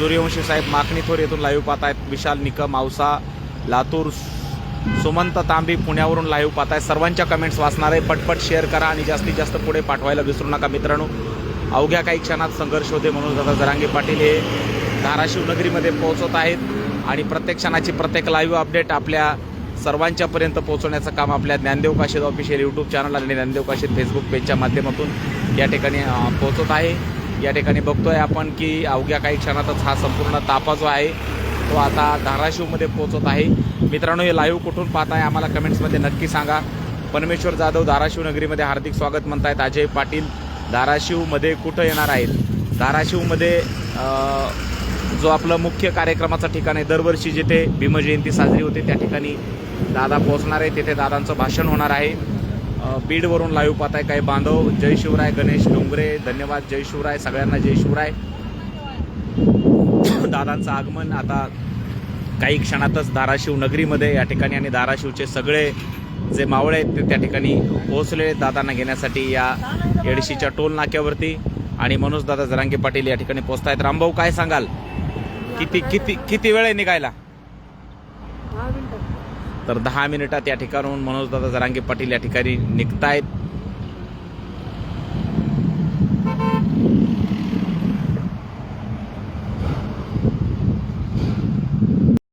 सूर्यवंशी साहेब माखणीथोर येथून लाईव्ह पाहतायत. विशाल निकम औसा लातूर, सुमंत तांबी पुण्यावरून लाईव्ह पाहताय. सर्वांच्या कमेंट्स वाचणार आहे. पटपट शेअर करा आणि जास्तीत जास्त पुढे पाठवायला विसरू नका मित्रांनो. अवघ्या काही क्षणात संघर्ष होते म्हणून दादा जरांगे पाटील हे धाराशिव नगरीमध्ये पोहोचत आहेत आणि प्रत्येक क्षणाची प्रत्येक लाईव्ह अपडेट आपल्या सर्वांच्यापर्यंत पोहोचवण्याचं काम आपल्या Gyandev Kashid official YouTube channel आणि ज्ञानदेव काशीद फेसबुक पेजच्या माध्यमातून या ठिकाणी पोहोचत आहे. या ठिकाणी बघतोय आपण की अवघ्या काही क्षणातच हा संपूर्ण ताफा जो आहे तो आता धाराशिवमध्ये पोहोचत आहे. मित्रांनो, हे लाईव्ह कुठून पाहताय आम्हाला कमेंट्समध्ये नक्की सांगा. परमेश्वर जाधव धाराशिव नगरीमध्ये हार्दिक स्वागत म्हणतायत. अजय पाटील धाराशिवमध्ये कुठं येणार आहेत? धाराशिवमध्ये जो आपलं मुख्य कार्यक्रमाचं ठिकाण आहे, दरवर्षी जिथे भीमजयंती साजरी होते त्या ठिकाणी दादा पोहोचणार आहे. तिथे दादांचं भाषण होणार आहे. बीडवरून लाईव्ह पाहताय काही बांधव. जय शिवराय. गणेश डोंगरे धन्यवाद. जय शिवराय. सगळ्यांना जय शिवराय. दादांचं आगमन आता काही क्षणातच धाराशिव नगरीमध्ये या ठिकाणी आणि धाराशिवचे सगळे जे मावळे आहेत ते त्या ठिकाणी पोहोचले दादांना घेण्यासाठी या एडशीच्या टोल नाक्यावरती. आणि मनोज दादा जरांगे पाटील या ठिकाणी पोहोचतायत. रामभाऊ काय सांगाल? किती वेळ आहे निघायला? 10 मिनिटं. तर 10 मिनिटात या ठिकाणून मनोज दादा जरांगे पाटील या ठिकाणी निघतायत.